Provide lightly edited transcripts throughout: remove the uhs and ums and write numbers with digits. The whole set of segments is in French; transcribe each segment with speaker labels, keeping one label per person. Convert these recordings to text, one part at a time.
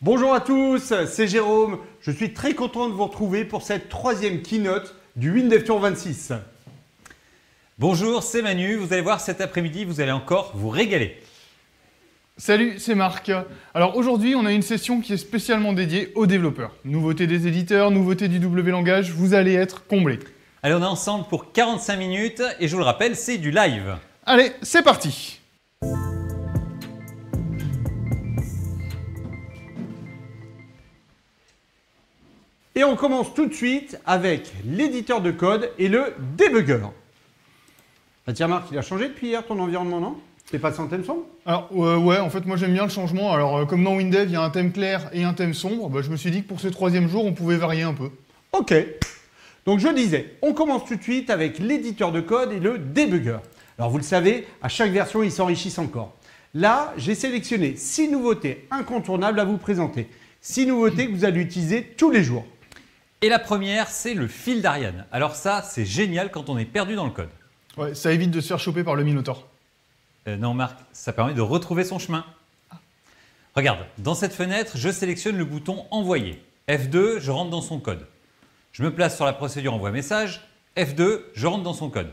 Speaker 1: Bonjour à tous, c'est Jérôme. Je suis très content de vous retrouver pour cette troisième keynote du WinDevTour 26.
Speaker 2: Bonjour, c'est Manu. Vous allez voir cet après-midi, vous allez encore vous régaler.
Speaker 3: Salut, c'est Marc. Alors aujourd'hui, on a une session qui est spécialement dédiée aux développeurs. Nouveauté des éditeurs, nouveauté du W langage, vous allez être comblés.
Speaker 2: Allez, on est ensemble pour 45 minutes et je vous le rappelle, c'est du live.
Speaker 3: Allez, c'est parti.
Speaker 1: Et on commence tout de suite avec l'éditeur de code et le debugger. Ah tiens Marc, il a changé depuis hier ton environnement, non? T'es passé en thème sombre?
Speaker 3: Alors ouais, en fait moi j'aime bien le changement. Alors comme dans WinDev, il y a un thème clair et un thème sombre, je me suis dit que pour ce troisième jour, on pouvait varier un peu.
Speaker 1: Ok. Donc je disais, on commence tout de suite avec l'éditeur de code et le debugger. Alors vous le savez, à chaque version, ils s'enrichissent encore. Là, j'ai sélectionné 6 nouveautés incontournables à vous présenter. 6 nouveautés que vous allez utiliser tous les jours.
Speaker 2: Et la première, c'est le fil d'Ariane. Alors ça, c'est génial quand on est perdu dans le code.
Speaker 3: Ouais, ça évite de se faire choper par le Minotaur.
Speaker 2: Non Marc, ça permet de retrouver son chemin. Regarde, dans cette fenêtre, je sélectionne le bouton Envoyer. F2, je rentre dans son code. Je me place sur la procédure Envoi message. F2, je rentre dans son code.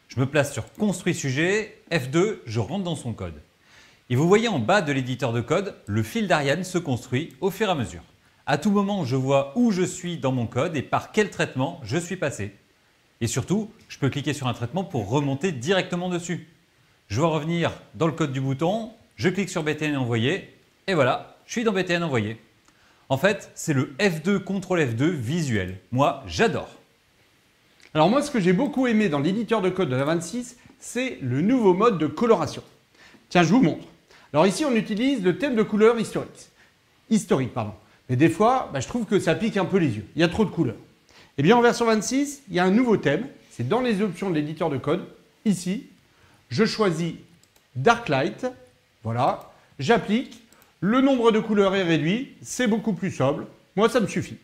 Speaker 2: Je me place sur Construit sujet. F2, je rentre dans son code. Et vous voyez en bas de l'éditeur de code, le fil d'Ariane se construit au fur et à mesure. À tout moment, je vois où je suis dans mon code et par quel traitement je suis passé. Et surtout, je peux cliquer sur un traitement pour remonter directement dessus. Je vais revenir dans le code du bouton, je clique sur BTN envoyer et voilà, je suis dans BTN envoyer. En fait, c'est le F2 CTRL F2 visuel. Moi, j'adore.
Speaker 1: Alors moi, ce que j'ai beaucoup aimé dans l'éditeur de code de la 26, c'est le nouveau mode de coloration. Tiens, je vous montre. Alors ici, on utilise le thème de couleur historique. Mais des fois, je trouve que ça pique un peu les yeux. Il y a trop de couleurs. Eh bien, en version 26, il y a un nouveau thème. C'est dans les options de l'éditeur de code. Ici, je choisis Dark Light. Voilà. J'applique. Le nombre de couleurs est réduit. C'est beaucoup plus sobre. Moi, ça me suffit.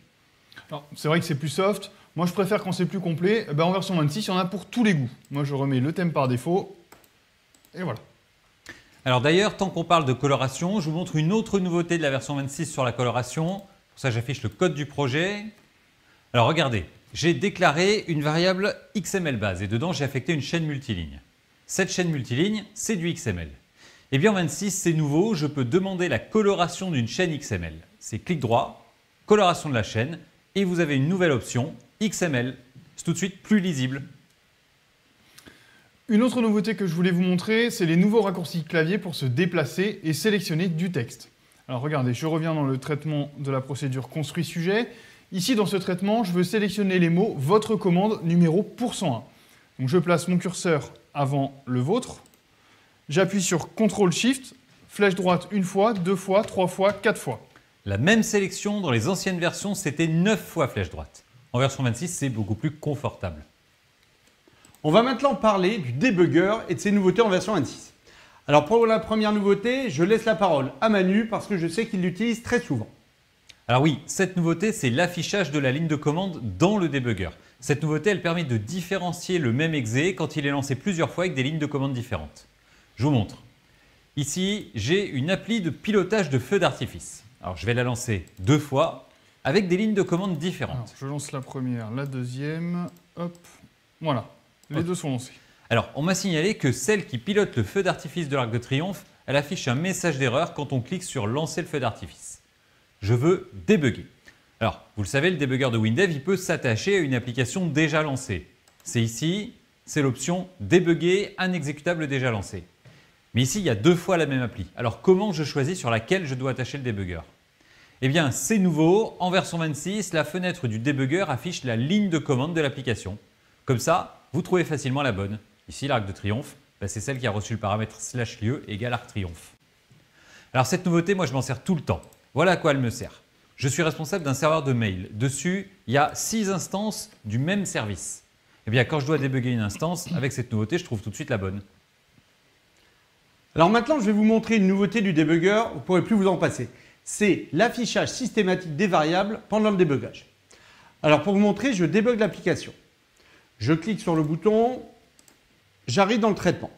Speaker 3: Alors, c'est vrai que c'est plus soft. Moi, je préfère quand c'est plus complet. En version 26, il y en a pour tous les goûts. Moi, je remets le thème par défaut. Et voilà.
Speaker 2: Alors d'ailleurs, tant qu'on parle de coloration, je vous montre une autre nouveauté de la version 26 sur la coloration. Pour ça, j'affiche le code du projet. Alors regardez, j'ai déclaré une variable XML base et dedans, j'ai affecté une chaîne multiligne. Cette chaîne multiligne, c'est du XML. Et bien en 26, c'est nouveau, je peux demander la coloration d'une chaîne XML. C'est clic droit, coloration de la chaîne et vous avez une nouvelle option, XML. C'est tout de suite plus lisible.
Speaker 3: Une autre nouveauté que je voulais vous montrer, c'est les nouveaux raccourcis clavier pour se déplacer et sélectionner du texte. Alors regardez, je reviens dans le traitement de la procédure construit sujet. Ici, dans ce traitement, je veux sélectionner les mots « Votre commande numéro pour 101 ». Donc je place mon curseur avant le vôtre. J'appuie sur CTRL-SHIFT, flèche droite une fois, 2 fois, 3 fois, 4 fois.
Speaker 2: La même sélection dans les anciennes versions, c'était 9 fois flèche droite. En version 26, c'est beaucoup plus confortable.
Speaker 1: On va maintenant parler du debugger et de ses nouveautés en version 26. Alors pour la première nouveauté, je laisse la parole à Manu parce que je sais qu'il l'utilise très souvent.
Speaker 2: Alors oui, cette nouveauté, c'est l'affichage de la ligne de commande dans le debugger. Cette nouveauté, elle permet de différencier le même exé quand il est lancé plusieurs fois avec des lignes de commande différentes. Je vous montre. Ici, j'ai une appli de pilotage de feu d'artifice. Alors je vais la lancer 2 fois avec des lignes de commande différentes.
Speaker 3: Alors, je lance la première, la deuxième, hop, voilà. Les deux sont lancés.
Speaker 2: Alors, on m'a signalé que celle qui pilote le feu d'artifice de l'Arc de Triomphe, elle affiche un message d'erreur quand on clique sur lancer le feu d'artifice. Je veux débugger. Alors, vous le savez, le débugger de WinDev, il peut s'attacher à une application déjà lancée. C'est ici, c'est l'option débugger un exécutable déjà lancé. Mais ici, il y a 2 fois la même appli. Alors, comment je choisis sur laquelle je dois attacher le débugger? Eh bien, c'est nouveau. En version 26, la fenêtre du débugger affiche la ligne de commande de l'application. Comme ça, vous trouvez facilement la bonne. Ici, l'Arc de Triomphe, c'est celle qui a reçu le paramètre /lieu égale Arc Triomphe. Alors cette nouveauté, moi je m'en sers tout le temps. Voilà à quoi elle me sert. Je suis responsable d'un serveur de mail. Dessus, il y a 6 instances du même service. Eh bien, quand je dois débugger une instance, avec cette nouveauté, je trouve tout de suite la bonne.
Speaker 1: Alors maintenant, je vais vous montrer une nouveauté du debugger, vous ne pourrez plus vous en passer. C'est l'affichage systématique des variables pendant le débugage. Alors pour vous montrer, je débug l'application. Je clique sur le bouton, j'arrive dans le traitement.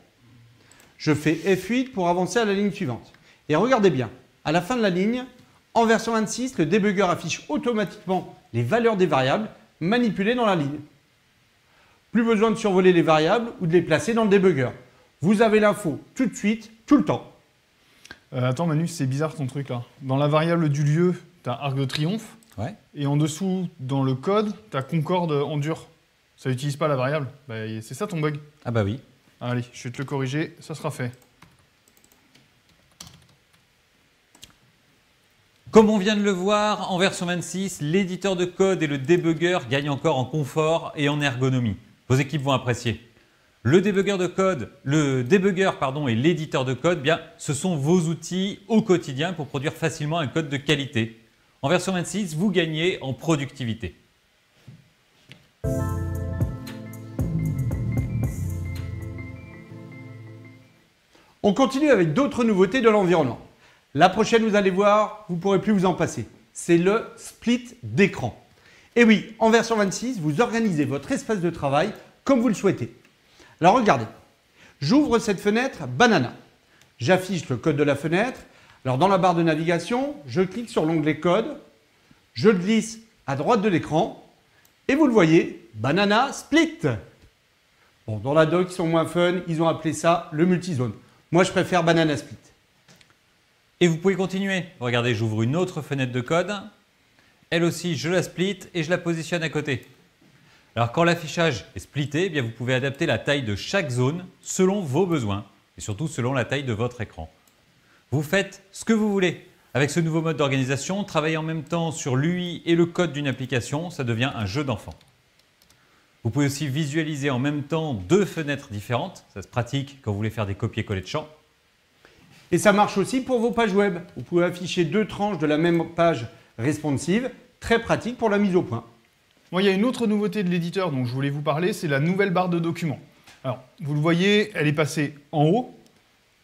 Speaker 1: Je fais F8 pour avancer à la ligne suivante. Et regardez bien, à la fin de la ligne, En version 26, le débugger affiche automatiquement les valeurs des variables manipulées dans la ligne. Plus besoin de survoler les variables ou de les placer dans le débugger. Vous avez l'info tout de suite, tout le temps.
Speaker 3: Attends Manu, c'est bizarre ton truc là. Dans la variable du lieu, tu as arc de triomphe.
Speaker 2: Ouais.
Speaker 3: Et en dessous, dans le code, tu as concorde en dur. Ça n'utilise pas la variable. Bah, c'est ça ton bug.
Speaker 2: Ah bah oui.
Speaker 3: Allez, je vais te le corriger, ça sera fait.
Speaker 2: Comme on vient de le voir, en version 26, l'éditeur de code et le débugger gagnent encore en confort et en ergonomie. Vos équipes vont apprécier. Le débugger et l'éditeur de code, bien, ce sont vos outils au quotidien pour produire facilement un code de qualité. En version 26, vous gagnez en productivité.
Speaker 1: On continue avec d'autres nouveautés de l'environnement. La prochaine, vous allez voir, vous ne pourrez plus vous en passer. C'est le split d'écran. Et oui, en version 26, vous organisez votre espace de travail comme vous le souhaitez. Alors regardez, j'ouvre cette fenêtre Banana. J'affiche le code de la fenêtre. Alors dans la barre de navigation, je clique sur l'onglet code. Je le glisse à droite de l'écran. Et vous le voyez, Banana Split. Bon, dans la doc, ils sont moins fun, ils ont appelé ça le multizone. Moi, je préfère Banana Split.
Speaker 2: Et vous pouvez continuer. Regardez, j'ouvre une autre fenêtre de code. Elle aussi, je la split et je la positionne à côté. Alors quand l'affichage est splitté, eh bien, vous pouvez adapter la taille de chaque zone selon vos besoins et surtout selon la taille de votre écran. Vous faites ce que vous voulez. Avec ce nouveau mode d'organisation, travailler en même temps sur l'UI et le code d'une application, ça devient un jeu d'enfant. Vous pouvez aussi visualiser en même temps deux fenêtres différentes. Ça se pratique quand vous voulez faire des copier-coller de champs.
Speaker 1: Et ça marche aussi pour vos pages web. Vous pouvez afficher deux tranches de la même page responsive. Très pratique pour la mise au point.
Speaker 3: Moi, il y a une autre nouveauté de l'éditeur dont je voulais vous parler, c'est la nouvelle barre de documents. Alors, vous le voyez, elle est passée en haut.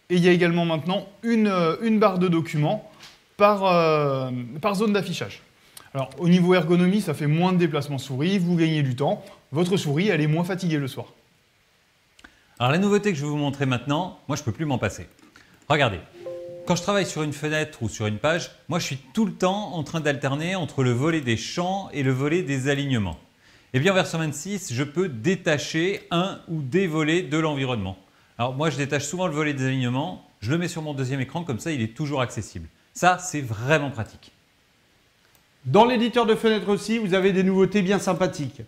Speaker 3: Et il y a également maintenant une barre de documents par zone d'affichage. Alors, au niveau ergonomie, ça fait moins de déplacements souris, vous gagnez du temps. Votre souris, elle est moins fatiguée le soir.
Speaker 2: Alors la nouveauté que je vais vous montrer maintenant, moi je ne peux plus m'en passer. Regardez, quand je travaille sur une fenêtre ou sur une page, moi je suis tout le temps en train d'alterner entre le volet des champs et le volet des alignements. Et bien en version 26, je peux détacher un ou des volets de l'environnement. Alors moi je détache souvent le volet des alignements, je le mets sur mon deuxième écran, comme ça il est toujours accessible. Ça, c'est vraiment pratique.
Speaker 1: Dans l'éditeur de fenêtre aussi, vous avez des nouveautés bien sympathiques.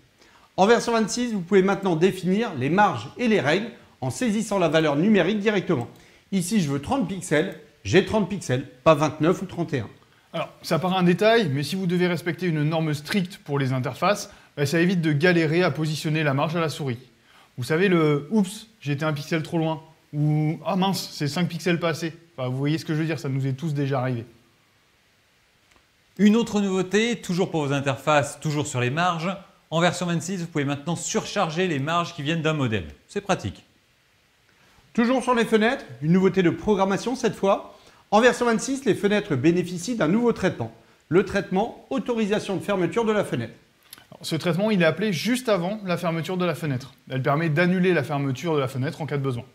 Speaker 1: En version 26, vous pouvez maintenant définir les marges et les règles en saisissant la valeur numérique directement. Ici, je veux 30 pixels, j'ai 30 pixels, pas 29 ou 31.
Speaker 3: Alors, ça paraît un détail, mais si vous devez respecter une norme stricte pour les interfaces, ça évite de galérer à positionner la marge à la souris. Vous savez, le « oups, j'ai été un pixel trop loin » ou « ah mince, c'est 5 pixels pas assez ». Enfin, vous voyez ce que je veux dire, ça nous est tous déjà arrivé.
Speaker 2: Une autre nouveauté, toujours pour vos interfaces, toujours sur les marges, en version 26, vous pouvez maintenant surcharger les marges qui viennent d'un modèle. C'est pratique.
Speaker 1: Toujours sur les fenêtres, une nouveauté de programmation cette fois. En version 26, les fenêtres bénéficient d'un nouveau traitement. Le traitement autorisation de fermeture de la fenêtre.
Speaker 3: Alors, ce traitement, il est appelé juste avant la fermeture de la fenêtre. Elle permet d'annuler la fermeture de la fenêtre en cas de besoin.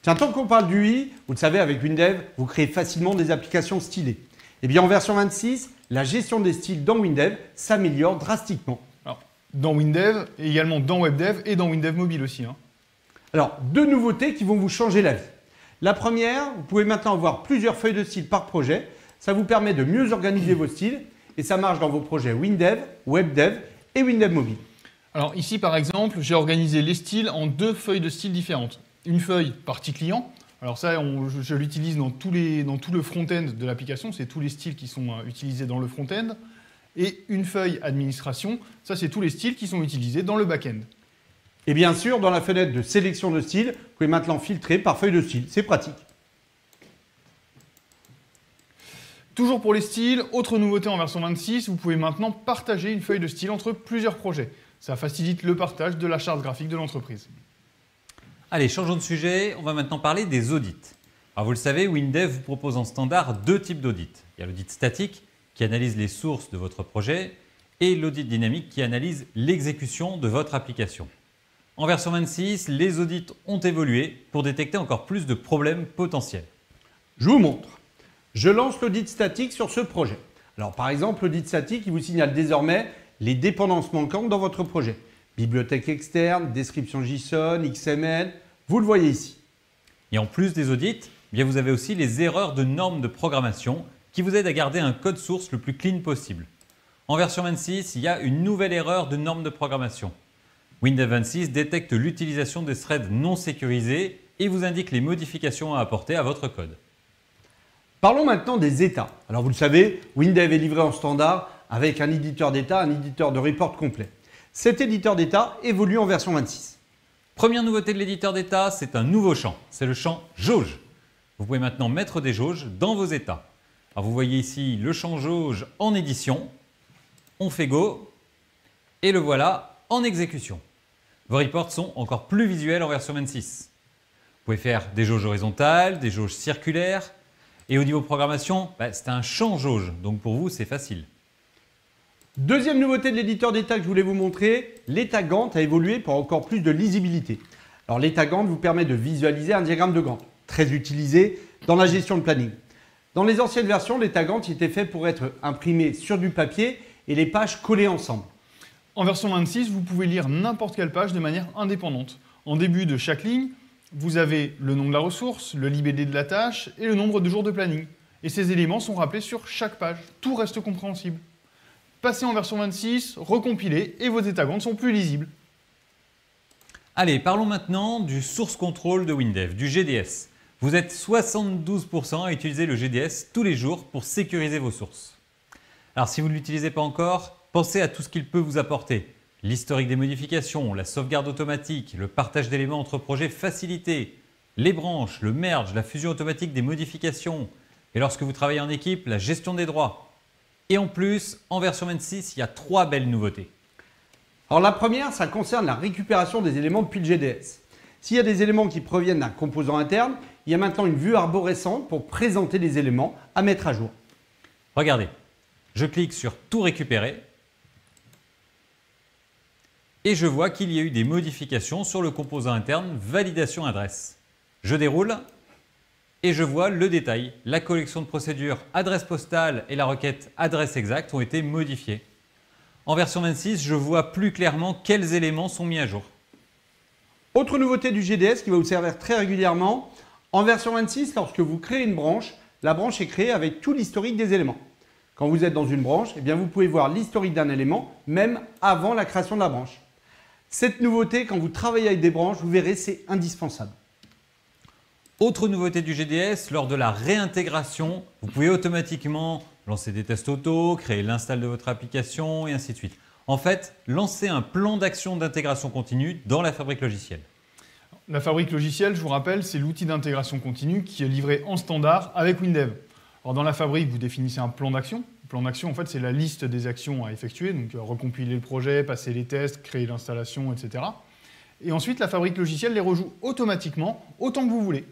Speaker 1: Tiens, tant qu'on parle d'UI, vous le savez, avec WinDev, vous créez facilement des applications stylées. Eh bien, en version 26, la gestion des styles dans WinDev s'améliore drastiquement.
Speaker 3: Alors, dans WinDev, et également dans WebDev et dans WinDev Mobile aussi.
Speaker 1: Alors, deux nouveautés qui vont vous changer la vie. La première, vous pouvez maintenant avoir plusieurs feuilles de style par projet. Ça vous permet de mieux organiser vos styles et ça marche dans vos projets WinDev, WebDev et WinDev Mobile.
Speaker 3: Alors ici, par exemple, j'ai organisé les styles en deux feuilles de style différentes. Une feuille partie client. Alors ça, je l'utilise dans tout le front-end de l'application. C'est tous les styles qui sont utilisés dans le front-end. Et une feuille administration. Ça, c'est tous les styles qui sont utilisés dans le back-end.
Speaker 1: Et bien sûr, dans la fenêtre de sélection de style, vous pouvez maintenant filtrer par feuille de style. C'est pratique.
Speaker 3: Toujours pour les styles, autre nouveauté en version 26, vous pouvez maintenant partager une feuille de style entre plusieurs projets. Ça facilite le partage de la charte graphique de l'entreprise.
Speaker 2: Allez, changeons de sujet, on va maintenant parler des audits. Alors vous le savez, WinDev vous propose en standard deux types d'audits. Il y a l'audit statique qui analyse les sources de votre projet et l'audit dynamique qui analyse l'exécution de votre application. En version 26, les audits ont évolué pour détecter encore plus de problèmes potentiels.
Speaker 1: Je vous montre. Je lance l'audit statique sur ce projet. Alors par exemple, l'audit statique, il vous signale désormais les dépendances manquantes dans votre projet. Bibliothèque externe, description JSON, XML, vous le voyez ici.
Speaker 2: Et en plus des audits, eh bien vous avez aussi les erreurs de normes de programmation qui vous aident à garder un code source le plus clean possible. En version 26, il y a une nouvelle erreur de normes de programmation. Windev 26 détecte l'utilisation des threads non sécurisés et vous indique les modifications à apporter à votre code.
Speaker 1: Parlons maintenant des états. Alors vous le savez, Windev est livré en standard avec un éditeur d'état, un éditeur de report complet. Cet éditeur d'état évolue en version 26.
Speaker 2: Première nouveauté de l'éditeur d'état, c'est un nouveau champ. C'est le champ jauge. Vous pouvez maintenant mettre des jauges dans vos états. Alors vous voyez ici le champ jauge en édition. On fait Go et le voilà en exécution. Vos reports sont encore plus visuels en version 26. Vous pouvez faire des jauges horizontales, des jauges circulaires. Et au niveau programmation, c'est un champ jauge. Donc pour vous, c'est facile.
Speaker 1: Deuxième nouveauté de l'éditeur d'état que je voulais vous montrer, l'état Gantt a évolué pour encore plus de lisibilité. Alors l'état Gantt vous permet de visualiser un diagramme de Gantt, très utilisé dans la gestion de planning. Dans les anciennes versions, l'état Gantt était fait pour être imprimé sur du papier et les pages collées ensemble.
Speaker 3: En version 26, vous pouvez lire n'importe quelle page de manière indépendante. En début de chaque ligne, vous avez le nom de la ressource, le libd de la tâche et le nombre de jours de planning. Et ces éléments sont rappelés sur chaque page. Tout reste compréhensible. Passez en version 26, recompilez et vos états Gantt sont plus lisibles.
Speaker 2: Allez, parlons maintenant du source control de Windev, du GDS. Vous êtes 72% à utiliser le GDS tous les jours pour sécuriser vos sources. Alors si vous ne l'utilisez pas encore, pensez à tout ce qu'il peut vous apporter. L'historique des modifications, la sauvegarde automatique, le partage d'éléments entre projets facilité, les branches, le merge, la fusion automatique des modifications et lorsque vous travaillez en équipe, la gestion des droits. Et en plus, en version 26, il y a 3 belles nouveautés.
Speaker 1: Alors la première, ça concerne la récupération des éléments depuis le GDS. S'il y a des éléments qui proviennent d'un composant interne, il y a maintenant une vue arborescente pour présenter les éléments à mettre à jour.
Speaker 2: Regardez, je clique sur Tout récupérer et je vois qu'il y a eu des modifications sur le composant interne validation adresse. Je déroule et je vois le détail. La collection de procédures adresse postale et la requête adresse exacte ont été modifiées. En version 26, je vois plus clairement quels éléments sont mis à jour.
Speaker 1: Autre nouveauté du GDS qui va vous servir très régulièrement, en version 26, lorsque vous créez une branche, la branche est créée avec tout l'historique des éléments. Quand vous êtes dans une branche, eh bien vous pouvez voir l'historique d'un élément, même avant la création de la branche. Cette nouveauté, quand vous travaillez avec des branches, vous verrez, c'est indispensable.
Speaker 2: Autre nouveauté du GDS, lors de la réintégration, vous pouvez automatiquement lancer des tests auto, créer l'install de votre application et ainsi de suite. En fait, lancer un plan d'action d'intégration continue dans la fabrique logicielle.
Speaker 3: La fabrique logicielle, je vous rappelle, c'est l'outil d'intégration continue qui est livré en standard avec Windev. Alors dans la fabrique, vous définissez un plan d'action. Le plan d'action, en fait, c'est la liste des actions à effectuer, donc recompiler le projet, passer les tests, créer l'installation, etc. Et ensuite, la fabrique logicielle les rejoue automatiquement autant que vous voulez.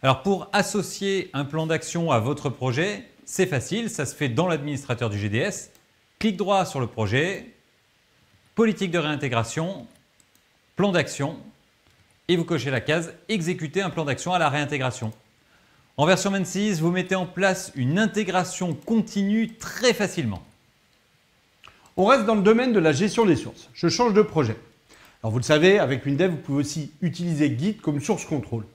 Speaker 2: Alors pour associer un plan d'action à votre projet, c'est facile, ça se fait dans l'administrateur du GDS. Clic droit sur le projet, politique de réintégration, plan d'action, et vous cochez la case « Exécuter un plan d'action à la réintégration ». En version 26, vous mettez en place une intégration continue très facilement.
Speaker 1: On reste dans le domaine de la gestion des sources. Je change de projet. Alors vous le savez, avec Windev, vous pouvez aussi utiliser Git comme source contrôle.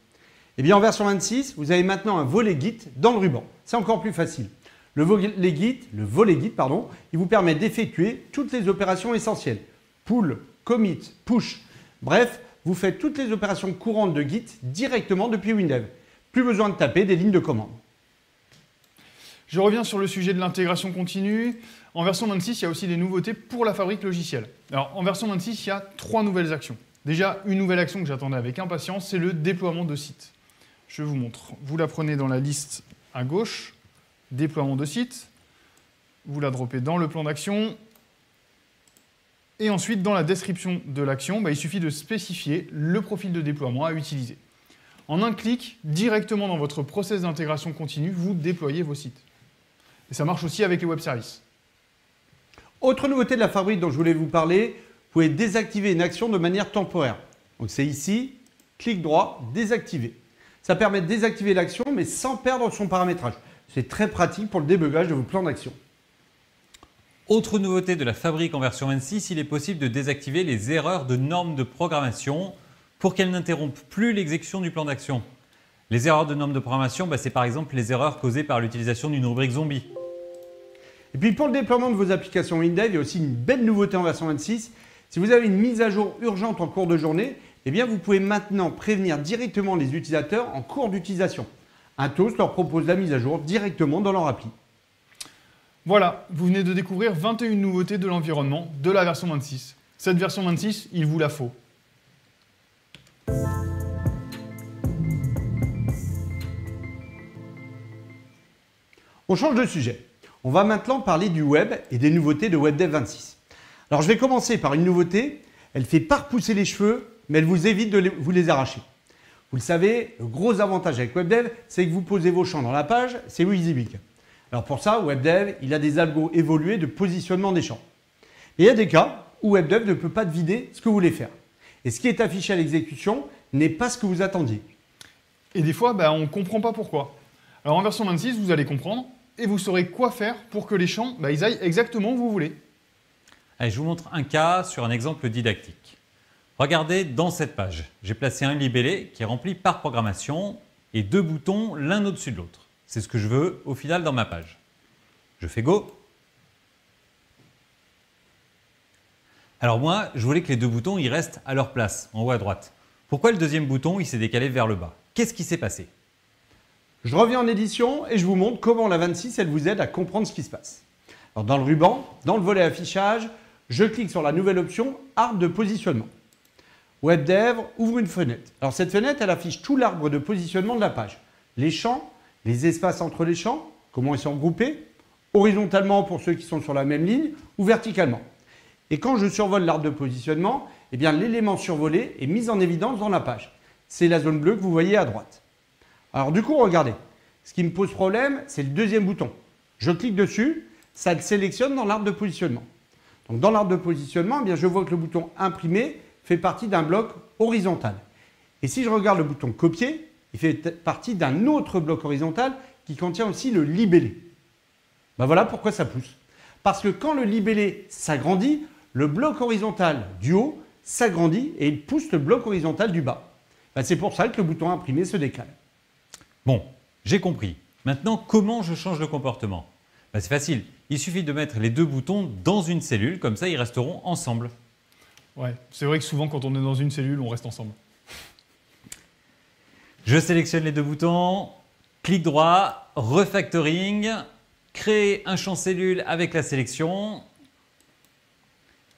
Speaker 1: Eh bien en version 26, vous avez maintenant un volet Git dans le ruban. C'est encore plus facile. Le volet Git, il vous permet d'effectuer toutes les opérations essentielles. Pull, commit, push. Bref, vous faites toutes les opérations courantes de Git directement depuis Windev. Plus besoin de taper des lignes de commande.
Speaker 3: Je reviens sur le sujet de l'intégration continue. En version 26, il y a aussi des nouveautés pour la fabrique logicielle. Alors, en version 26, il y a 3 nouvelles actions. Déjà, une nouvelle action que j'attendais avec impatience, c'est le déploiement de site. Je vous montre. Vous la prenez dans la liste à gauche, déploiement de site. Vous la droppez dans le plan d'action. Et ensuite, dans la description de l'action, il suffit de spécifier le profil de déploiement à utiliser. En un clic, directement dans votre process d'intégration continue, vous déployez vos sites. Et ça marche aussi avec les web services.
Speaker 1: Autre nouveauté de la fabrique dont je voulais vous parler, vous pouvez désactiver une action de manière temporaire. Donc c'est ici, clic droit, désactiver. Ça permet de désactiver l'action, mais sans perdre son paramétrage. C'est très pratique pour le débugage de vos plans d'action.
Speaker 2: Autre nouveauté de la fabrique en version 26, il est possible de désactiver les erreurs de normes de programmation pour qu'elles n'interrompent plus l'exécution du plan d'action. Les erreurs de normes de programmation, c'est par exemple les erreurs causées par l'utilisation d'une rubrique zombie.
Speaker 1: Et puis pour le déploiement de vos applications Windev, il y a aussi une belle nouveauté en version 26. Si vous avez une mise à jour urgente en cours de journée, eh bien vous pouvez maintenant prévenir directement les utilisateurs en cours d'utilisation. Atos leur propose la mise à jour directement dans leur appli.
Speaker 3: Voilà, vous venez de découvrir 21 nouveautés de l'environnement de la version 26. Cette version 26, il vous la faut.
Speaker 1: On change de sujet. On va maintenant parler du web et des nouveautés de WebDev 26. Alors je vais commencer par une nouveauté. Elle fait pas repousser les cheveux, mais elle vous évite de vous les arracher. Vous le savez, le gros avantage avec WebDev, c'est que vous posez vos champs dans la page, c'est WYSIWYG. Alors pour ça, WebDev, il a des algos évolués de positionnement des champs. Et il y a des cas où WebDev ne peut pas vider ce que vous voulez faire. Et ce qui est affiché à l'exécution n'est pas ce que vous attendiez.
Speaker 3: Et des fois, on ne comprend pas pourquoi. Alors en version 26, vous allez comprendre et vous saurez quoi faire pour que les champs ils aillent exactement où vous voulez.
Speaker 2: Allez, je vous montre un cas sur un exemple didactique. Regardez dans cette page, j'ai placé un libellé qui est rempli par programmation et 2 boutons l'un au-dessus de l'autre. C'est ce que je veux au final dans ma page. Je fais Go. Alors moi, je voulais que les 2 boutons ils restent à leur place, en haut à droite. Pourquoi le deuxième bouton il s'est décalé vers le bas? Qu'est-ce qui s'est passé?
Speaker 1: Je reviens en édition et je vous montre comment la 26 elle vous aide à comprendre ce qui se passe. Alors dans le ruban, dans le volet affichage, je clique sur la nouvelle option arbre de positionnement. WebDev ouvre une fenêtre. Alors cette fenêtre elle affiche tout l'arbre de positionnement de la page. Les champs, les espaces entre les champs, comment ils sont regroupés, horizontalement pour ceux qui sont sur la même ligne ou verticalement. Et quand je survole l'arbre de positionnement, eh bien l'élément survolé est mis en évidence dans la page. C'est la zone bleue que vous voyez à droite. Alors du coup, regardez, ce qui me pose problème, c'est le deuxième bouton. Je clique dessus, ça le sélectionne dans l'arbre de positionnement. Donc dans l'arbre de positionnement, eh bien, je vois que le bouton imprimer fait partie d'un bloc horizontal. Et si je regarde le bouton copier, il fait partie d'un autre bloc horizontal qui contient aussi le libellé. Voilà pourquoi ça pousse. Parce que quand le libellé s'agrandit, le bloc horizontal du haut s'agrandit et il pousse le bloc horizontal du bas. C'est pour ça que le bouton imprimer se décale.
Speaker 2: Bon, j'ai compris. Maintenant, comment je change le comportement? C'est facile. Il suffit de mettre les 2 boutons dans une cellule, comme ça ils resteront ensemble.
Speaker 3: Ouais, c'est vrai que souvent quand on est dans une cellule, on reste ensemble.
Speaker 2: Je sélectionne les 2 boutons, clic droit, refactoring, créer un champ cellule avec la sélection.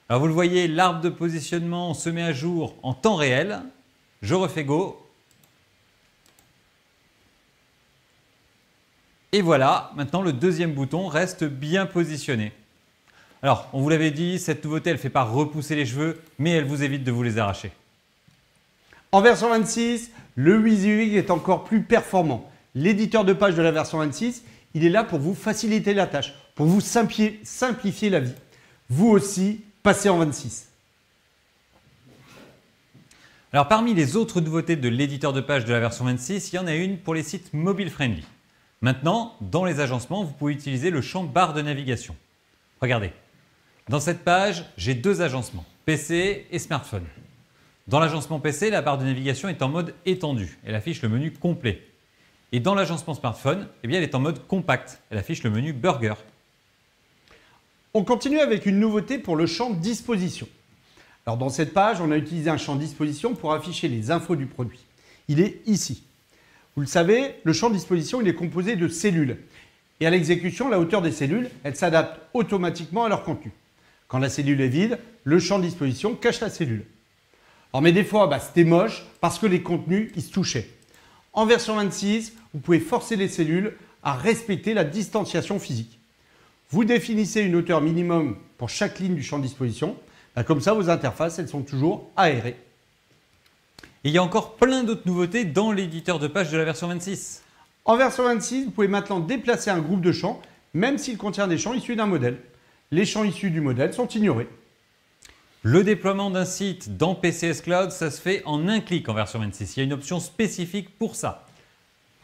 Speaker 2: Alors vous le voyez, l'arbre de positionnement se met à jour en temps réel. Je refais Go. Et voilà, maintenant le deuxième bouton reste bien positionné. Alors, on vous l'avait dit, cette nouveauté, elle ne fait pas repousser les cheveux, mais elle vous évite de vous les arracher.
Speaker 1: En version 26, le WYSIWYG est encore plus performant. L'éditeur de page de la version 26, il est là pour vous faciliter la tâche, pour vous simplifier la vie. Vous aussi, passez en 26.
Speaker 2: Alors, parmi les autres nouveautés de l'éditeur de page de la version 26, il y en a une pour les sites mobile friendly. Maintenant, dans les agencements, vous pouvez utiliser le champ barre de navigation. Regardez, dans cette page, j'ai 2 agencements, PC et smartphone. Dans l'agencement PC, la barre de navigation est en mode étendu. Elle affiche le menu complet. Et dans l'agencement smartphone, elle est en mode compact. Elle affiche le menu burger.
Speaker 1: On continue avec une nouveauté pour le champ disposition. Alors dans cette page, on a utilisé un champ disposition pour afficher les infos du produit. Il est ici. Vous le savez, le champ disposition il est composé de cellules. Et à l'exécution, la hauteur des cellules, elle s'adapte automatiquement à leur contenu. Quand la cellule est vide, le champ disposition cache la cellule. Alors, mais des fois, c'était moche parce que les contenus, ils se touchaient. En version 26, vous pouvez forcer les cellules à respecter la distanciation physique. Vous définissez une hauteur minimum pour chaque ligne du champ disposition. Comme ça, vos interfaces, elles sont toujours aérées.
Speaker 2: Et il y a encore plein d'autres nouveautés dans l'éditeur de page de la version 26.
Speaker 1: En version 26, vous pouvez maintenant déplacer un groupe de champs, même s'il contient des champs issus d'un modèle. Les champs issus du modèle sont ignorés.
Speaker 2: Le déploiement d'un site dans PCS Cloud, ça se fait en un clic en version 26. Il y a une option spécifique pour ça.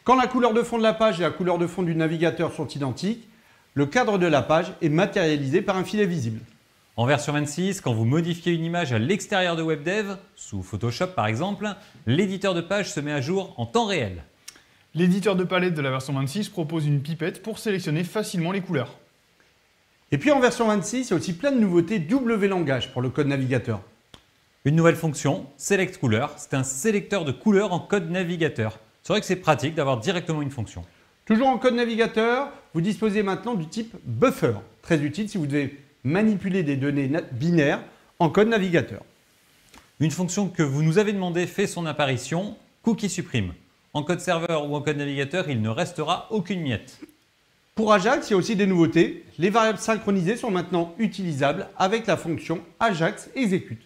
Speaker 1: Quand la couleur de fond de la page et la couleur de fond du navigateur sont identiques, le cadre de la page est matérialisé par un filet visible.
Speaker 2: En version 26, quand vous modifiez une image à l'extérieur de WebDev, sous Photoshop par exemple, l'éditeur de page se met à jour en temps réel.
Speaker 3: L'éditeur de palette de la version 26 propose une pipette pour sélectionner facilement les couleurs.
Speaker 1: Et puis en version 26, il y a aussi plein de nouveautés W langage pour le code navigateur.
Speaker 2: Une nouvelle fonction, Select Color, c'est un sélecteur de couleurs en code navigateur. C'est vrai que c'est pratique d'avoir directement une fonction.
Speaker 1: Toujours en code navigateur, vous disposez maintenant du type buffer, très utile si vous devez manipuler des données binaires en code navigateur.
Speaker 2: Une fonction que vous nous avez demandé fait son apparition, Cookie Supprime. En code serveur ou en code navigateur, il ne restera aucune miette.
Speaker 1: Pour Ajax, il y a aussi des nouveautés. Les variables synchronisées sont maintenant utilisables avec la fonction Ajax execute.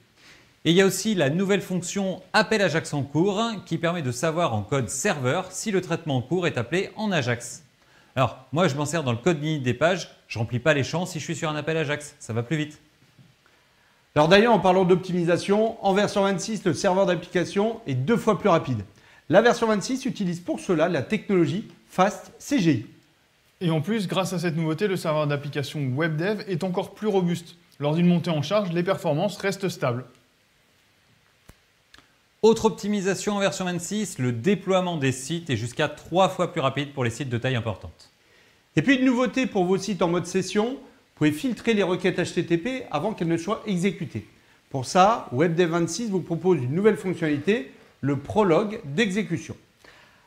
Speaker 2: Et il y a aussi la nouvelle fonction Appel Ajax en cours qui permet de savoir en code serveur si le traitement en cours est appelé en Ajax. Alors, moi je m'en sers dans le code d'init des pages, je ne remplis pas les champs si je suis sur un appel Ajax, ça va plus vite.
Speaker 1: Alors d'ailleurs, en parlant d'optimisation, en version 26, le serveur d'application est 2 fois plus rapide. La version 26 utilise pour cela la technologie Fast CGI.
Speaker 3: Et en plus, grâce à cette nouveauté, le serveur d'application WebDev est encore plus robuste. Lors d'une montée en charge, les performances restent stables.
Speaker 2: Autre optimisation en version 26, le déploiement des sites est jusqu'à 3 fois plus rapide pour les sites de taille importante.
Speaker 1: Et puis une nouveauté pour vos sites en mode session, vous pouvez filtrer les requêtes HTTP avant qu'elles ne soient exécutées. Pour ça, WebDev 26 vous propose une nouvelle fonctionnalité, le prologue d'exécution.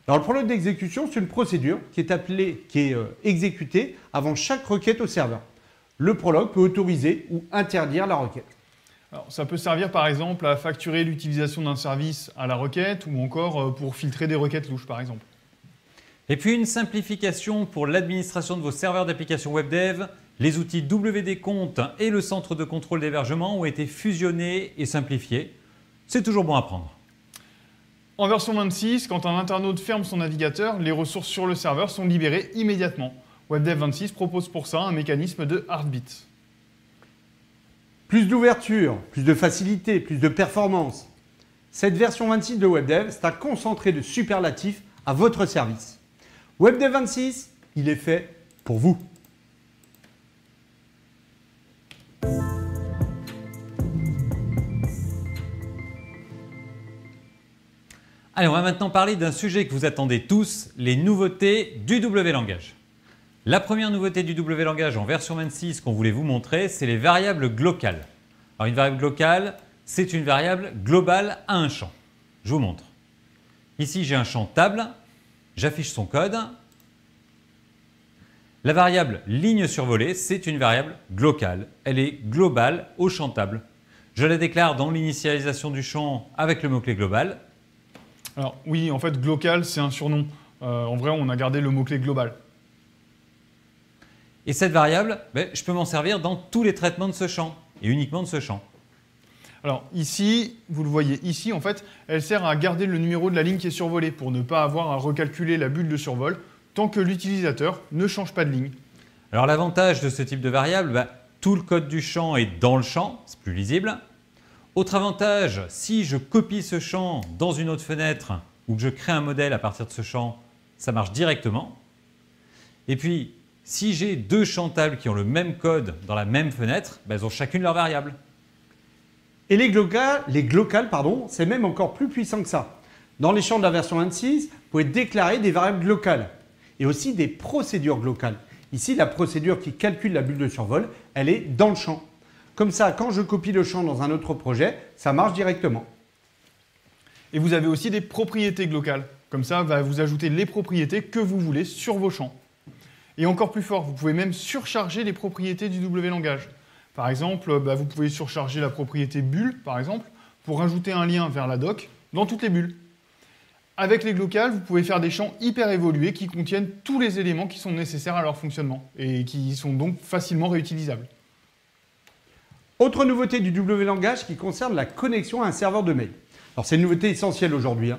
Speaker 1: Alors le prologue d'exécution, c'est une procédure qui est exécutée avant chaque requête au serveur. Le prologue peut autoriser ou interdire la requête.
Speaker 3: Alors, ça peut servir par exemple à facturer l'utilisation d'un service à la requête ou encore pour filtrer des requêtes louches par exemple.
Speaker 2: Et puis une simplification pour l'administration de vos serveurs d'application WebDev, les outils WD Compte et le centre de contrôle d'hébergement ont été fusionnés et simplifiés. C'est toujours bon à prendre.
Speaker 3: En version 26, quand un internaute ferme son navigateur, les ressources sur le serveur sont libérées immédiatement. WebDev 26 propose pour ça un mécanisme de heartbeat.
Speaker 1: Plus d'ouverture, plus de facilité, plus de performance. Cette version 26 de WebDev, c'est un concentré de superlatifs à votre service. WebDev 26, il est fait pour vous.
Speaker 2: Allez, on va maintenant parler d'un sujet que vous attendez tous, les nouveautés du W-langage. La première nouveauté du W-langage en version 26 qu'on voulait vous montrer, c'est les variables glocales. Alors une variable glocale, c'est une variable globale à un champ. Je vous montre. Ici, j'ai un champ table, j'affiche son code. La variable ligne survolée, c'est une variable glocale. Elle est globale au champ table. Je la déclare dans l'initialisation du champ avec le mot-clé global.
Speaker 3: Alors oui, en fait, glocal, c'est un surnom. En vrai, on a gardé le mot-clé global.
Speaker 2: Et cette variable, je peux m'en servir dans tous les traitements de ce champ, et uniquement de ce champ.
Speaker 3: Alors ici, vous le voyez ici, en fait, elle sert à garder le numéro de la ligne qui est survolée pour ne pas avoir à recalculer la bulle de survol tant que l'utilisateur ne change pas de ligne.
Speaker 2: Alors l'avantage de ce type de variable, tout le code du champ est dans le champ, c'est plus lisible. Autre avantage, si je copie ce champ dans une autre fenêtre ou que je crée un modèle à partir de ce champ, ça marche directement. Et puis, si j'ai deux champs tables qui ont le même code dans la même fenêtre, elles ont chacune leur variable.
Speaker 1: Et les glocales, c'est même encore plus puissant que ça. Dans les champs de la version 26, vous pouvez déclarer des variables glocales et aussi des procédures glocales. Ici, la procédure qui calcule la bulle de survol, elle est dans le champ. Comme ça, quand je copie le champ dans un autre projet, ça marche directement.
Speaker 3: Et vous avez aussi des propriétés glocales. Comme ça, vous ajoutez les propriétés que vous voulez sur vos champs. Et encore plus fort, vous pouvez même surcharger les propriétés du W-langage. Par exemple, vous pouvez surcharger la propriété bulle, par exemple, pour ajouter un lien vers la doc dans toutes les bulles. Avec les glocales, vous pouvez faire des champs hyper évolués qui contiennent tous les éléments qui sont nécessaires à leur fonctionnement et qui sont donc facilement réutilisables.
Speaker 1: Autre nouveauté du W-langage qui concerne la connexion à un serveur de mail. Alors c'est une nouveauté essentielle aujourd'hui.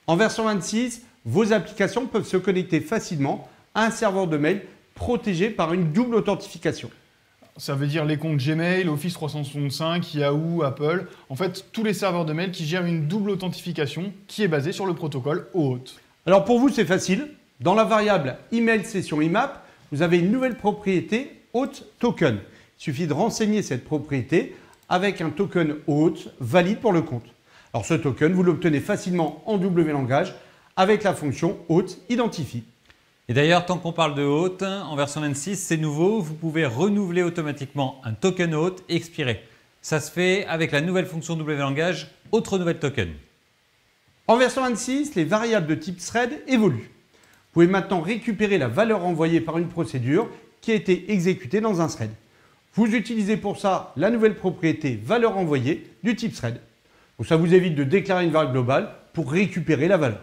Speaker 1: En version 26, vos applications peuvent se connecter facilement à un serveur de mail protégé par une double authentification.
Speaker 3: Ça veut dire les comptes Gmail, Office 365, Yahoo, Apple. En fait, tous les serveurs de mail qui gèrent une double authentification qui est basée sur le protocole OAuth.
Speaker 1: Alors pour vous, c'est facile. Dans la variable email session IMAP, vous avez une nouvelle propriété hôte token. Il suffit de renseigner cette propriété avec un token hôte valide pour le compte. Alors ce token, vous l'obtenez facilement en WLangage avec la fonction hôte identifie.
Speaker 2: Et d'ailleurs, tant qu'on parle de hôte, en version 26, c'est nouveau, vous pouvez renouveler automatiquement un token hôte expiré. Ça se fait avec la nouvelle fonction WLangage, autre nouvelle token.
Speaker 1: En version 26, les variables de type thread évoluent. Vous pouvez maintenant récupérer la valeur envoyée par une procédure qui a été exécutée dans un thread. Vous utilisez pour ça la nouvelle propriété valeur envoyée du type thread. Donc ça vous évite de déclarer une variable globale pour récupérer la valeur.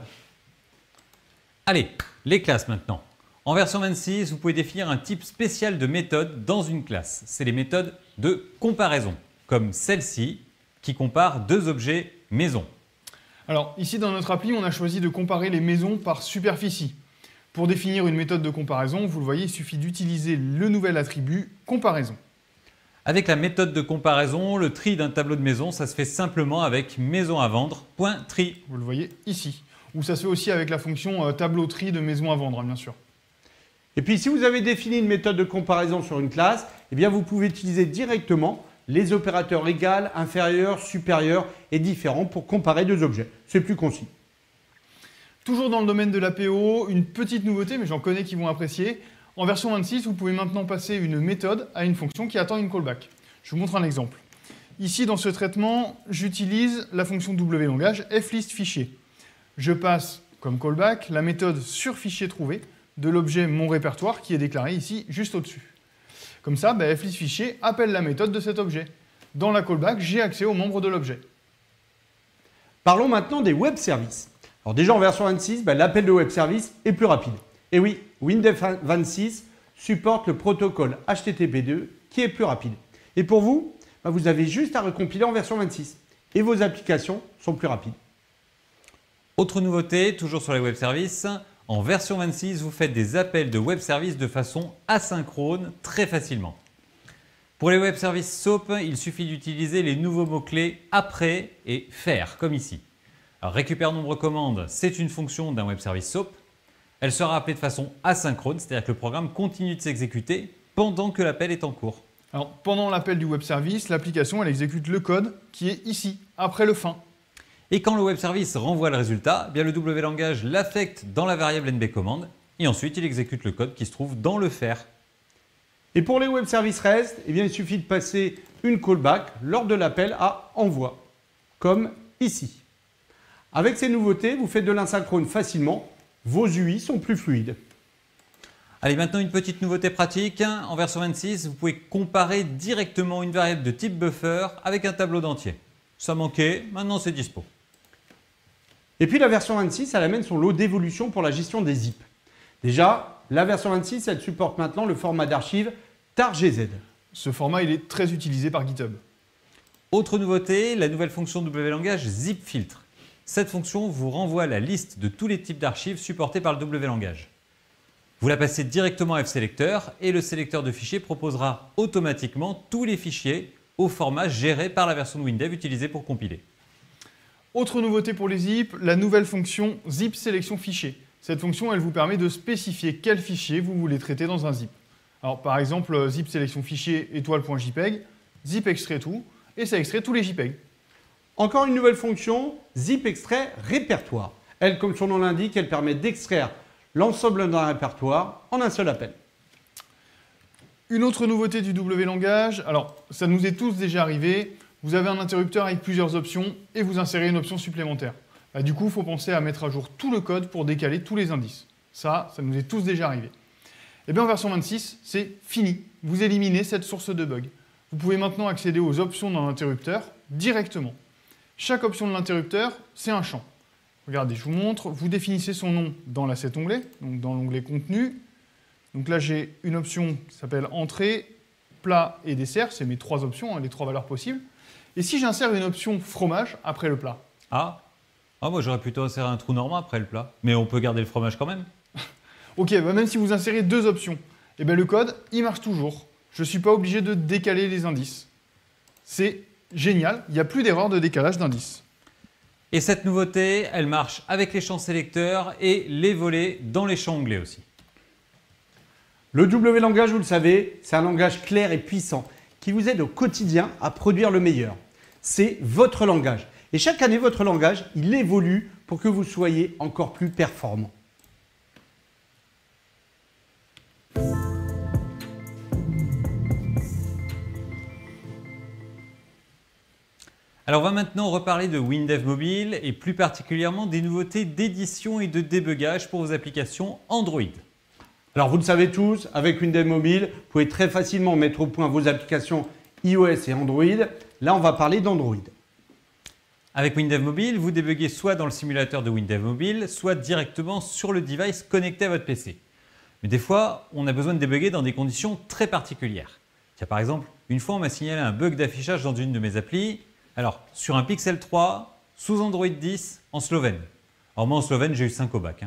Speaker 2: Allez, les classes maintenant. En version 26, vous pouvez définir un type spécial de méthode dans une classe. C'est les méthodes de comparaison, comme celle-ci qui compare deux objets maison.
Speaker 3: Alors ici dans notre appli, on a choisi de comparer les maisons par superficie. Pour définir une méthode de comparaison, vous le voyez, il suffit d'utiliser le nouvel attribut comparaison.
Speaker 2: Avec la méthode de comparaison, le tri d'un tableau de maison, ça se fait simplement avec maison à vendre, .tri.
Speaker 3: Vous le voyez ici. Ou ça se fait aussi avec la fonction tableau tri de maison à vendre, hein, bien sûr.
Speaker 1: Et puis si vous avez défini une méthode de comparaison sur une classe, eh bien vous pouvez utiliser directement les opérateurs égal, inférieur, supérieur et différents pour comparer deux objets. C'est plus concis.
Speaker 3: Toujours dans le domaine de l'APO, une petite nouveauté, mais j'en connais qui vont apprécier. En version 26, vous pouvez maintenant passer une méthode à une fonction qui attend une callback. Je vous montre un exemple. Ici, dans ce traitement, j'utilise la fonction WLangage flistFichier. Je passe comme callback la méthode sur fichier trouvé de l'objet mon répertoire qui est déclaré ici juste au-dessus. Comme ça, flistFichier appelle la méthode de cet objet. Dans la callback, j'ai accès aux membres de l'objet.
Speaker 1: Parlons maintenant des web services. Alors déjà en version 26, l'appel de web service est plus rapide. Et oui, Windows 26 supporte le protocole HTTP2 qui est plus rapide. Et pour vous, vous avez juste à recompiler en version 26 et vos applications sont plus rapides.
Speaker 2: Autre nouveauté, toujours sur les web services, en version 26, vous faites des appels de web services de façon asynchrone très facilement. Pour les web services SOAP, il suffit d'utiliser les nouveaux mots-clés après et faire, comme ici. Alors, récupère nombre commande, c'est une fonction d'un web service SOAP. Elle sera appelée de façon asynchrone, c'est-à-dire que le programme continue de s'exécuter pendant que l'appel est en cours.
Speaker 3: Alors, pendant l'appel du web service, l'application elle exécute le code qui est ici, après le fin.
Speaker 2: Et quand le web service renvoie le résultat, bien le WLangage l'affecte dans la variable nbcommand et ensuite il exécute le code qui se trouve dans le faire.
Speaker 1: Et pour les web services REST, il suffit de passer une callback lors de l'appel à envoi, comme ici. Avec ces nouveautés, vous faites de l'asynchrone facilement, vos UI sont plus fluides.
Speaker 2: Allez, maintenant une petite nouveauté pratique. En version 26, vous pouvez comparer directement une variable de type buffer avec un tableau d'entier. Ça manquait, maintenant c'est dispo.
Speaker 1: Et puis la version 26, elle amène son lot d'évolution pour la gestion des zips. Déjà, la version 26, elle supporte maintenant le format d'archive tar.gz.
Speaker 3: Ce format, il est très utilisé par GitHub.
Speaker 2: Autre nouveauté, la nouvelle fonction WLangage zipFiltre. Cette fonction vous renvoie la liste de tous les types d'archives supportés par le WLangage. Vous la passez directement à fselector et le sélecteur de fichiers proposera automatiquement tous les fichiers au format géré par la version de Windev utilisée pour compiler.
Speaker 3: Autre nouveauté pour les zips, la nouvelle fonction zip sélection fichier. Cette fonction, elle vous permet de spécifier quel fichier vous voulez traiter dans un zip. Alors par exemple, zip sélection fichier étoile.jpeg, zip extrait tout, et ça extrait tous les JPEG.
Speaker 1: Encore une nouvelle fonction, zip extrait répertoire. Elle, comme son nom l'indique, elle permet d'extraire l'ensemble d'un répertoire en un seul appel.
Speaker 3: Une autre nouveauté du WLangage, alors ça nous est tous déjà arrivé, vous avez un interrupteur avec plusieurs options et vous insérez une option supplémentaire. Du coup, il faut penser à mettre à jour tout le code pour décaler tous les indices. Ça nous est tous déjà arrivé. Et bien en version 26, c'est fini. Vous éliminez cette source de bug. Vous pouvez maintenant accéder aux options d'un interrupteur directement. Chaque option de l'interrupteur, c'est un champ. Regardez, je vous montre. Vous définissez son nom dans cet onglet, donc dans l'onglet contenu. Donc là, j'ai une option qui s'appelle entrée, plat et dessert. C'est mes trois options, les trois valeurs possibles. Et si j'insère une option fromage après le plat?
Speaker 2: Moi j'aurais plutôt inséré un trou normand après le plat. Mais on peut garder le fromage quand même.
Speaker 3: Ok, même si vous insérez deux options, le code, il marche toujours. Je ne suis pas obligé de décaler les indices. C'est génial, il n'y a plus d'erreur de décalage d'indices.
Speaker 2: Et cette nouveauté, elle marche avec les champs sélecteurs et les volets dans les champs onglets aussi.
Speaker 1: Le W-langage, vous le savez, c'est un langage clair et puissant qui vous aide au quotidien à produire le meilleur. C'est votre langage. Et chaque année, votre langage, il évolue pour que vous soyez encore plus performant.
Speaker 2: Alors on va maintenant reparler de WinDev Mobile et plus particulièrement des nouveautés d'édition et de débugage pour vos applications Android.
Speaker 1: Alors vous le savez tous, avec WinDev Mobile, vous pouvez très facilement mettre au point vos applications iOS et Android. Là, on va parler d'Android.
Speaker 2: Avec WinDev Mobile, vous débuguez soit dans le simulateur de WinDev Mobile, soit directement sur le device connecté à votre PC. Mais des fois, on a besoin de débugger dans des conditions très particulières. Tiens, par exemple, une fois, on m'a signalé un bug d'affichage dans une de mes applis. Alors, sur un Pixel 3, sous Android 10, en slovène. Alors moi, en slovène, j'ai eu 5 au bac.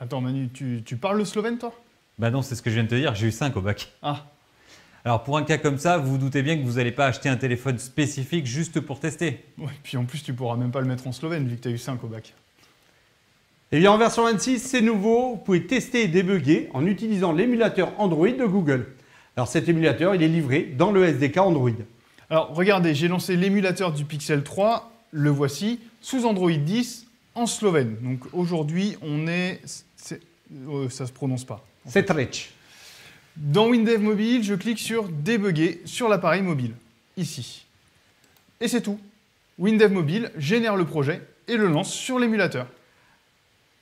Speaker 3: Attends Manu, tu parles le slovène toi?
Speaker 2: Bah non, c'est ce que je viens de te dire, j'ai eu 5 au bac.
Speaker 3: Ah,
Speaker 2: Alors pour un cas comme ça, vous vous doutez bien que vous n'allez pas acheter un téléphone spécifique juste pour tester.
Speaker 3: ouais, puis en plus tu pourras même pas le mettre en slovène vu que tu as eu 5 au bac.
Speaker 1: Et bien en version 26, c'est nouveau, vous pouvez tester et débugger en utilisant l'émulateur Android de Google. Alors cet émulateur, il est livré dans le SDK Android.
Speaker 3: Alors regardez, j'ai lancé l'émulateur du Pixel 3, le voici, sous Android 10 en slovène. Donc aujourd'hui on est... ça se prononce pas.
Speaker 1: C'est rich.
Speaker 3: Dans WinDev Mobile, je clique sur Débugger sur l'appareil mobile, ici. Et c'est tout. WinDev Mobile génère le projet et le lance sur l'émulateur.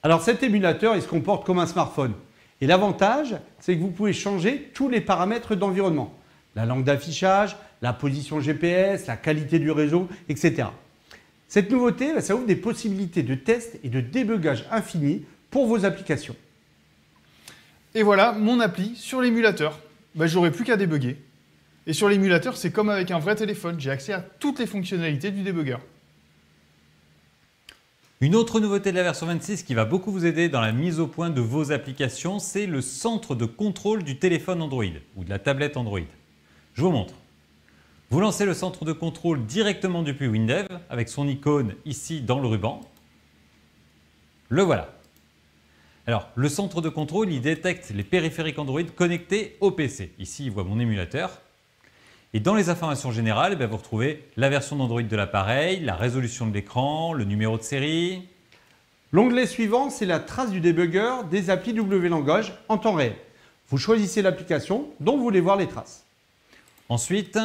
Speaker 1: Alors cet émulateur, il se comporte comme un smartphone. Et l'avantage, c'est que vous pouvez changer tous les paramètres d'environnement. La langue d'affichage, la position GPS, la qualité du réseau, etc. Cette nouveauté, ça ouvre des possibilités de test et de débugage infini pour vos applications.
Speaker 3: Et voilà mon appli sur l'émulateur. J'aurai plus qu'à débugger. Et sur l'émulateur, c'est comme avec un vrai téléphone. J'ai accès à toutes les fonctionnalités du débugger.
Speaker 2: Une autre nouveauté de la version 26 qui va beaucoup vous aider dans la mise au point de vos applications, c'est le centre de contrôle du téléphone Android ou de la tablette Android. Je vous montre. Vous lancez le centre de contrôle directement depuis WinDev avec son icône ici dans le ruban. Le voilà. Alors, le centre de contrôle, il détecte les périphériques Android connectés au PC. Ici, il voit mon émulateur. Et dans les informations générales, vous retrouvez la version d'Android de l'appareil, la résolution de l'écran, le numéro de série.
Speaker 1: L'onglet suivant, c'est la trace du débugger des applis W-langage en temps réel. Vous choisissez l'application dont vous voulez voir les traces.
Speaker 2: Ensuite,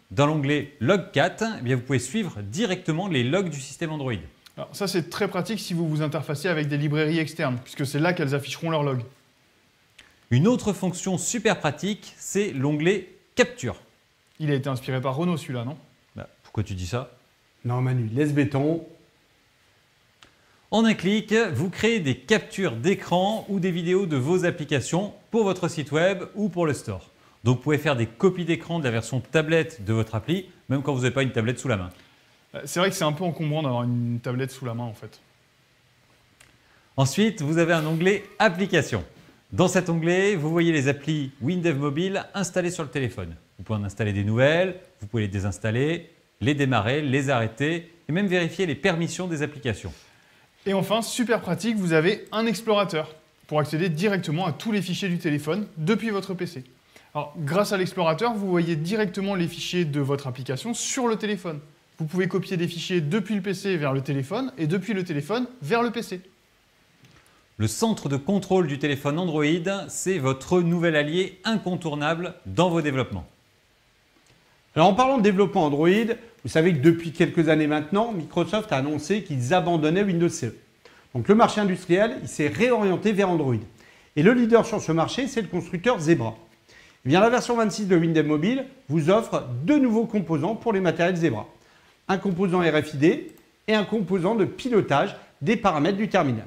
Speaker 2: dans l'onglet Log 4, vous pouvez suivre directement les logs du système Android.
Speaker 3: Alors ça, c'est très pratique si vous vous interfacez avec des librairies externes, puisque c'est là qu'elles afficheront leurs logs.
Speaker 2: Une autre fonction super pratique, c'est l'onglet Capture.
Speaker 3: Il a été inspiré par Renault, celui-là, non?
Speaker 2: Pourquoi tu dis ça?
Speaker 1: Non Manu, laisse béton.
Speaker 2: En un clic, vous créez des captures d'écran ou des vidéos de vos applications pour votre site web ou pour le store. Donc vous pouvez faire des copies d'écran de la version tablette de votre appli, même quand vous n'avez pas une tablette sous la main.
Speaker 3: C'est vrai que c'est un peu encombrant d'avoir une tablette sous la main, en fait.
Speaker 2: Ensuite, vous avez un onglet Applications. Dans cet onglet, vous voyez les applis WinDev Mobile installées sur le téléphone. Vous pouvez en installer des nouvelles, vous pouvez les désinstaller, les démarrer, les arrêter et même vérifier les permissions des applications.
Speaker 3: Et enfin, super pratique, vous avez un explorateur pour accéder directement à tous les fichiers du téléphone depuis votre PC. Alors, grâce à l'explorateur, vous voyez directement les fichiers de votre application sur le téléphone. Vous pouvez copier des fichiers depuis le PC vers le téléphone et depuis le téléphone vers le PC.
Speaker 2: Le centre de contrôle du téléphone Android, c'est votre nouvel allié incontournable dans vos développements.
Speaker 1: Alors en parlant de développement Android, vous savez que depuis quelques années maintenant, Microsoft a annoncé qu'ils abandonnaient Windows CE. Donc le marché industriel, il s'est réorienté vers Android. Et le leader sur ce marché, c'est le constructeur Zebra. Eh bien, la version 26 de WinDev Mobile vous offre deux nouveaux composants pour les matériels Zebra. Un composant RFID et un composant de pilotage des paramètres du terminal.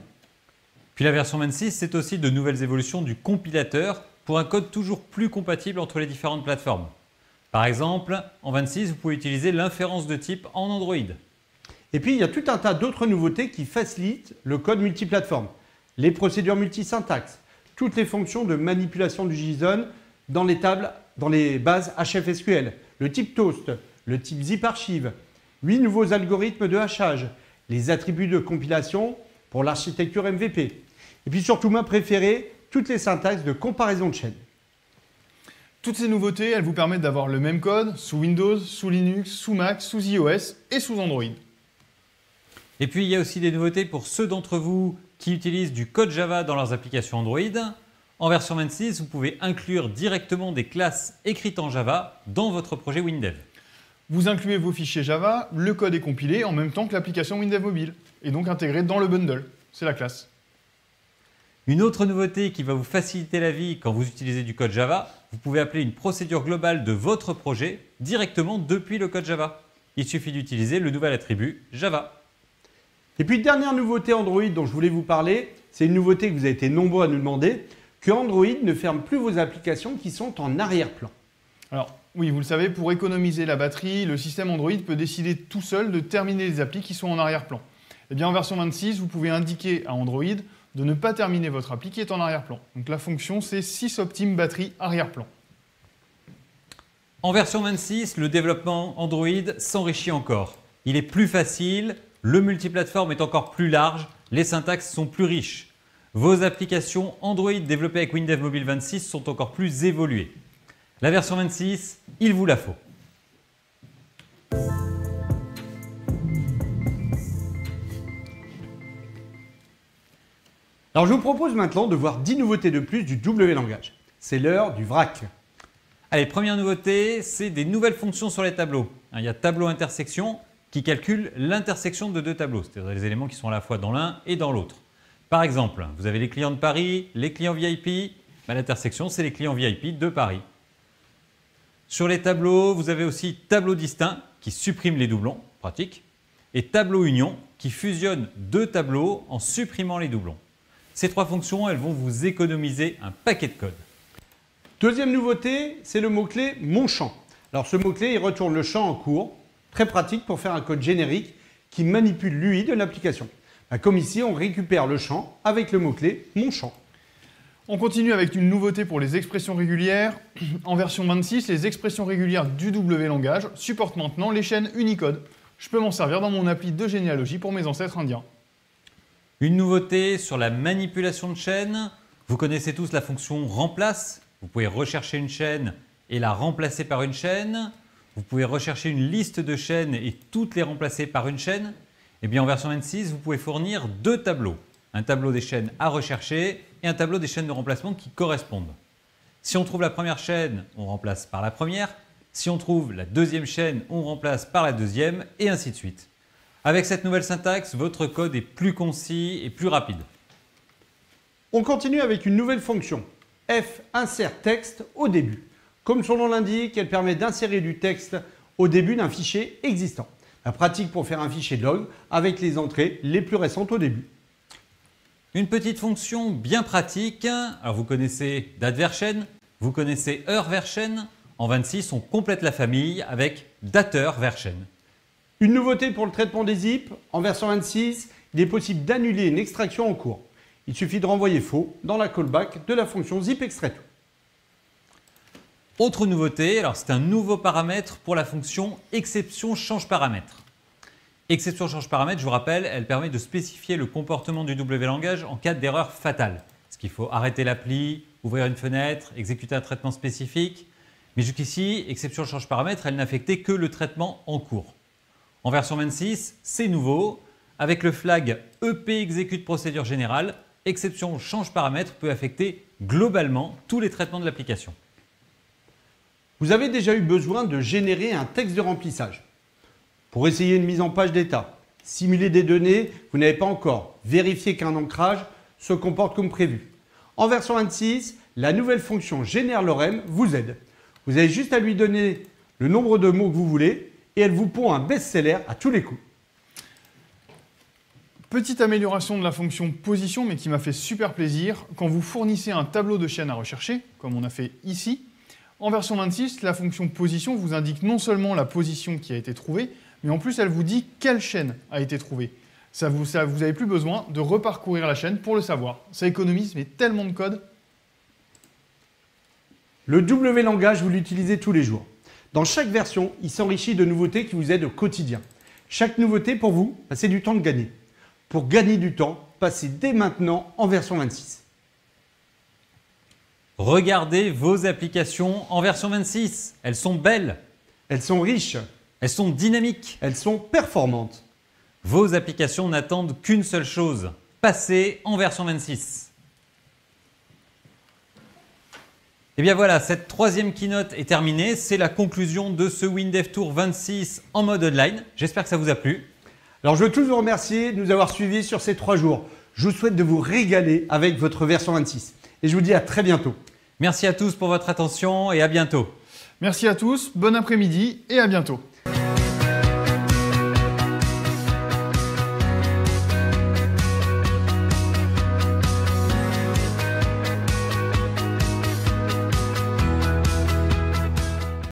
Speaker 2: Puis la version 26, c'est aussi de nouvelles évolutions du compilateur pour un code toujours plus compatible entre les différentes plateformes. Par exemple, en 26, vous pouvez utiliser l'inférence de type en Android.
Speaker 1: Et puis, il y a tout un tas d'autres nouveautés qui facilitent le code multiplateforme. Les procédures multisyntaxes, toutes les fonctions de manipulation du JSON dans les bases HFSQL, le type toast, le type zip archive, 8 nouveaux algorithmes de hachage, les attributs de compilation pour l'architecture MVP. Et puis surtout ma préférée, toutes les syntaxes de comparaison de chaînes.
Speaker 3: Toutes ces nouveautés, elles vous permettent d'avoir le même code sous Windows, sous Linux, sous Mac, sous iOS et sous Android.
Speaker 2: Et puis il y a aussi des nouveautés pour ceux d'entre vous qui utilisent du code Java dans leurs applications Android. En version 26, vous pouvez inclure directement des classes écrites en Java dans votre projet WinDev.
Speaker 3: Vous incluez vos fichiers Java, le code est compilé en même temps que l'application WinDev Mobile, et donc intégré dans le bundle. C'est la classe.
Speaker 2: Une autre nouveauté qui va vous faciliter la vie quand vous utilisez du code Java, vous pouvez appeler une procédure globale de votre projet directement depuis le code Java. Il suffit d'utiliser le nouvel attribut Java.
Speaker 1: Et puis dernière nouveauté Android dont je voulais vous parler, c'est une nouveauté que vous avez été nombreux à nous demander, que Android ne ferme plus vos applications qui sont en arrière-plan.
Speaker 3: Alors oui, vous le savez, pour économiser la batterie, le système Android peut décider tout seul de terminer les applis qui sont en arrière-plan. Eh bien en version 26, vous pouvez indiquer à Android de ne pas terminer votre appli qui est en arrière-plan. Donc la fonction, c'est sysoptime batterie arrière-plan.
Speaker 2: En version 26, le développement Android s'enrichit encore. Il est plus facile, le multiplateforme est encore plus large, les syntaxes sont plus riches. Vos applications Android développées avec WinDev Mobile 26 sont encore plus évoluées. La version 26, il vous la faut.
Speaker 1: Alors je vous propose maintenant de voir 10 nouveautés de plus du W-langage. C'est l'heure du vrac.
Speaker 2: Allez, première nouveauté, c'est des nouvelles fonctions sur les tableaux. Il y a tableau intersection qui calcule l'intersection de deux tableaux, c'est-à-dire les éléments qui sont à la fois dans l'un et dans l'autre. Par exemple, vous avez les clients de Paris, les clients VIP. L'intersection, c'est les clients VIP de Paris. Sur les tableaux, vous avez aussi tableau distinct qui supprime les doublons, pratique, et tableau union qui fusionne deux tableaux en supprimant les doublons. Ces trois fonctions, elles vont vous économiser un paquet de code.
Speaker 1: Deuxième nouveauté, c'est le mot-clé « Mon champ ». Alors ce mot-clé, il retourne le champ en cours, très pratique pour faire un code générique qui manipule l'UI de l'application. Comme ici, on récupère le champ avec le mot-clé « Mon champ ».
Speaker 3: On continue avec une nouveauté pour les expressions régulières. En version 26, les expressions régulières du W-langage supportent maintenant les chaînes Unicode. Je peux m'en servir dans mon appli de généalogie pour mes ancêtres indiens.
Speaker 2: Une nouveauté sur la manipulation de chaînes. Vous connaissez tous la fonction remplace. Vous pouvez rechercher une chaîne et la remplacer par une chaîne. Vous pouvez rechercher une liste de chaînes et toutes les remplacer par une chaîne. Et bien en version 26, vous pouvez fournir deux tableaux. Un tableau des chaînes à rechercher et un tableau des chaînes de remplacement qui correspondent. Si on trouve la première chaîne, on remplace par la première. Si on trouve la deuxième chaîne, on remplace par la deuxième et ainsi de suite. Avec cette nouvelle syntaxe, votre code est plus concis et plus rapide.
Speaker 1: On continue avec une nouvelle fonction, F insert texte au début. Comme son nom l'indique, elle permet d'insérer du texte au début d'un fichier existant. La pratique pour faire un fichier de log avec les entrées les plus récentes au début.
Speaker 2: Une petite fonction bien pratique. Alors vous connaissez dateVersion, vous connaissez heure-version. En 26, on complète la famille avec dateVersion.
Speaker 1: Une nouveauté pour le traitement des zips, en version 26, il est possible d'annuler une extraction en cours. Il suffit de renvoyer faux dans la callback de la fonction zip extrait.
Speaker 2: Autre nouveauté, alors c'est un nouveau paramètre pour la fonction exception change paramètre. Exception change paramètre, je vous rappelle, elle permet de spécifier le comportement du W-langage en cas d'erreur fatale. Est-ce qu'il faut arrêter l'appli, ouvrir une fenêtre, exécuter un traitement spécifique? Mais jusqu'ici, exception change paramètre, elle n'affectait que le traitement en cours. En version 26, c'est nouveau. Avec le flag EP exécute procédure générale, exception change paramètre peut affecter globalement tous les traitements de l'application.
Speaker 1: Vous avez déjà eu besoin de générer un texte de remplissage. Pour essayer une mise en page d'état, simuler des données, vous n'avez pas encore vérifié qu'un ancrage se comporte comme prévu. En version 26, la nouvelle fonction génère lorem vous aide. Vous avez juste à lui donner le nombre de mots que vous voulez et elle vous pond un best-seller à tous les coups.
Speaker 3: Petite amélioration de la fonction position, mais qui m'a fait super plaisir. Quand vous fournissez un tableau de chaînes à rechercher, comme on a fait ici, en version 26, la fonction position vous indique non seulement la position qui a été trouvée, mais en plus elle vous dit quelle chaîne a été trouvée. Vous n'avez plus besoin de reparcourir la chaîne pour le savoir. Ça économise mais tellement de code.
Speaker 1: Le W-langage, vous l'utilisez tous les jours. Dans chaque version, il s'enrichit de nouveautés qui vous aident au quotidien. Chaque nouveauté pour vous, c'est du temps de gagner. Pour gagner du temps, passez dès maintenant en version 26.
Speaker 2: Regardez vos applications en version 26. Elles sont belles,
Speaker 1: Elles sont riches,
Speaker 2: elles sont dynamiques.
Speaker 1: elles sont performantes.
Speaker 2: Vos applications n'attendent qu'une seule chose, passer en version 26. Et bien voilà, cette troisième keynote est terminée. C'est la conclusion de ce WinDev Tour 26 en mode online. J'espère que ça vous a plu.
Speaker 1: Alors je veux tous vous remercier de nous avoir suivis sur ces 3 jours. Je vous souhaite de vous régaler avec votre version 26. Et je vous dis à très bientôt.
Speaker 2: Merci à tous pour votre attention et à bientôt.
Speaker 3: Merci à tous, bon après-midi et à bientôt.